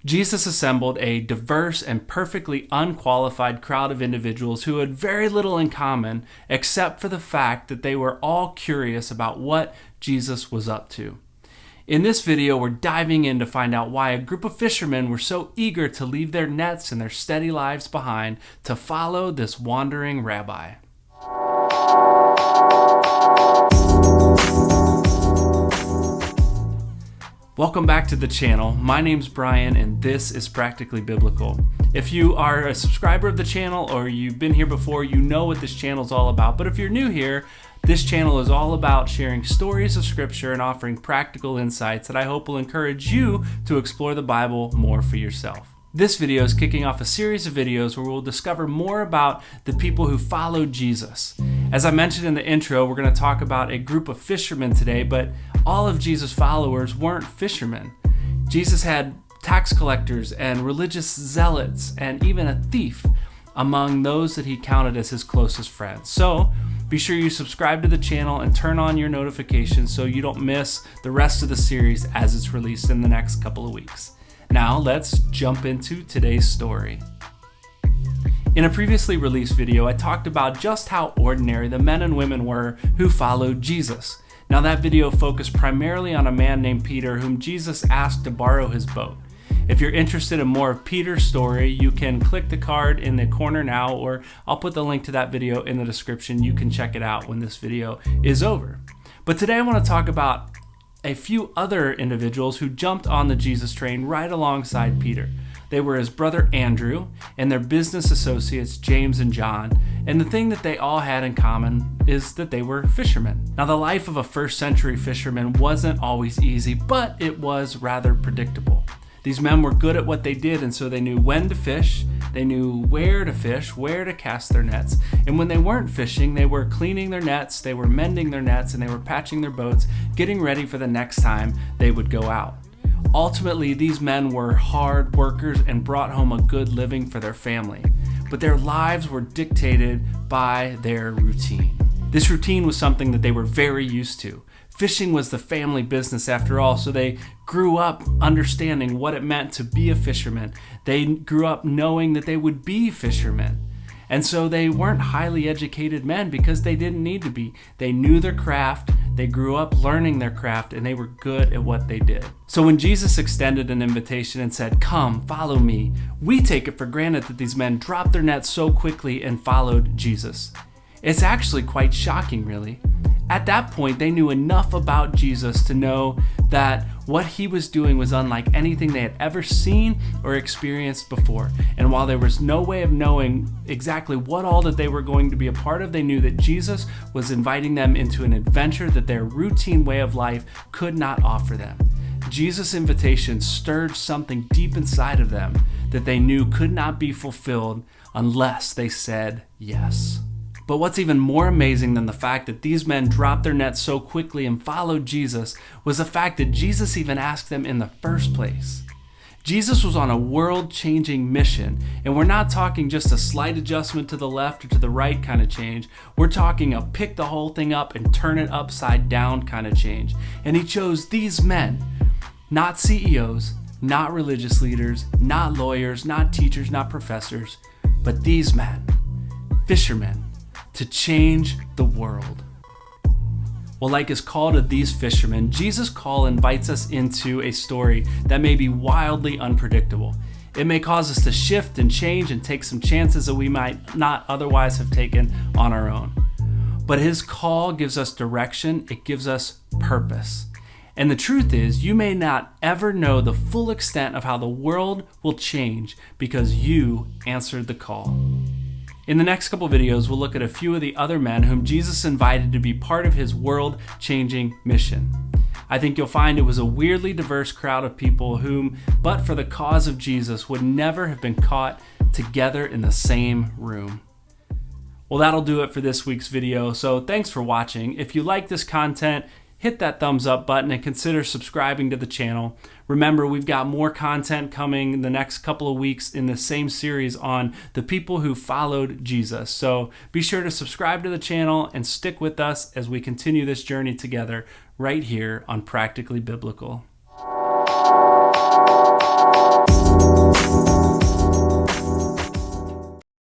Jesus assembled a diverse and perfectly unqualified crowd of individuals who had very little in common except for the fact that they were all curious about what Jesus was up to. In this video, we're diving in to find out why a group of fishermen were so eager to leave their nets and their steady lives behind to follow this wandering rabbi. Welcome back to the channel. My name's Brian and this is Practically Biblical. If you are a subscriber of the channel or you've been here before, you know what this channel is all about. But if you're new here, this channel is all about sharing stories of Scripture and offering practical insights that I hope will encourage you to explore the Bible more for yourself. This video is kicking off a series of videos where we'll discover more about the people who followed Jesus. As I mentioned in the intro, we're going to talk about a group of fishermen today, but all of Jesus' followers weren't fishermen. Jesus had tax collectors and religious zealots and even a thief among those that he counted as his closest friends. So be sure you subscribe to the channel and turn on your notifications so you don't miss the rest of the series as it's released in the next couple of weeks. Now let's jump into today's story. In a previously released video, I talked about just how ordinary the men and women were who followed Jesus. Now that video focused primarily on a man named Peter whom Jesus asked to borrow his boat. If you're interested in more of Peter's story, you can click the card in the corner now, or I'll put the link to that video in the description. You can check it out when this video is over. But today I want to talk about a few other individuals who jumped on the Jesus train right alongside Peter. They were his brother Andrew and their business associates James and John, and the thing that they all had in common is that they were fishermen. Now the life of a first century fisherman wasn't always easy, but it was rather predictable. These men were good at what they did, and so they knew when to fish, they knew where to fish, where to cast their nets. And when they weren't fishing, they were cleaning their nets, they were mending their nets, and they were patching their boats, getting ready for the next time they would go out. Ultimately, these men were hard workers and brought home a good living for their family, but their lives were dictated by their routine. This routine was something that they were very used to. Fishing was the family business after all, so they grew up understanding what it meant to be a fisherman. They grew up knowing that they would be fishermen. And so they weren't highly educated men because they didn't need to be. They knew their craft, they grew up learning their craft, and they were good at what they did. So when Jesus extended an invitation and said, "Come, follow me," we take it for granted that these men dropped their nets so quickly and followed Jesus. It's actually quite shocking, really. At that point, they knew enough about Jesus to know that what he was doing was unlike anything they had ever seen or experienced before. And while there was no way of knowing exactly what all that they were going to be a part of, they knew that Jesus was inviting them into an adventure that their routine way of life could not offer them. Jesus' invitation stirred something deep inside of them that they knew could not be fulfilled unless they said yes. But what's even more amazing than the fact that these men dropped their nets so quickly and followed Jesus was the fact that Jesus even asked them in the first place. Jesus was on a world-changing mission, and we're not talking just a slight adjustment to the left or to the right kind of change. We're talking a pick the whole thing up and turn it upside down kind of change. And he chose these men, not CEOs, not religious leaders, not lawyers, not teachers, not professors, but these men, fishermen, to change the world. Well, like his call to these fishermen, Jesus' call invites us into a story that may be wildly unpredictable. It may cause us to shift and change and take some chances that we might not otherwise have taken on our own. But his call gives us direction, it gives us purpose. And the truth is, you may not ever know the full extent of how the world will change because you answered the call. In the next couple videos, we'll look at a few of the other men whom Jesus invited to be part of his world-changing mission. I think you'll find it was a weirdly diverse crowd of people whom, but for the cause of Jesus, would never have been caught together in the same room. Well, that'll do it for this week's video, so thanks for watching. If you like this content, hit that thumbs up button and consider subscribing to the channel. Remember, we've got more content coming in the next couple of weeks in the same series on the people who followed Jesus. So be sure to subscribe to the channel and stick with us as we continue this journey together right here on Practically Biblical.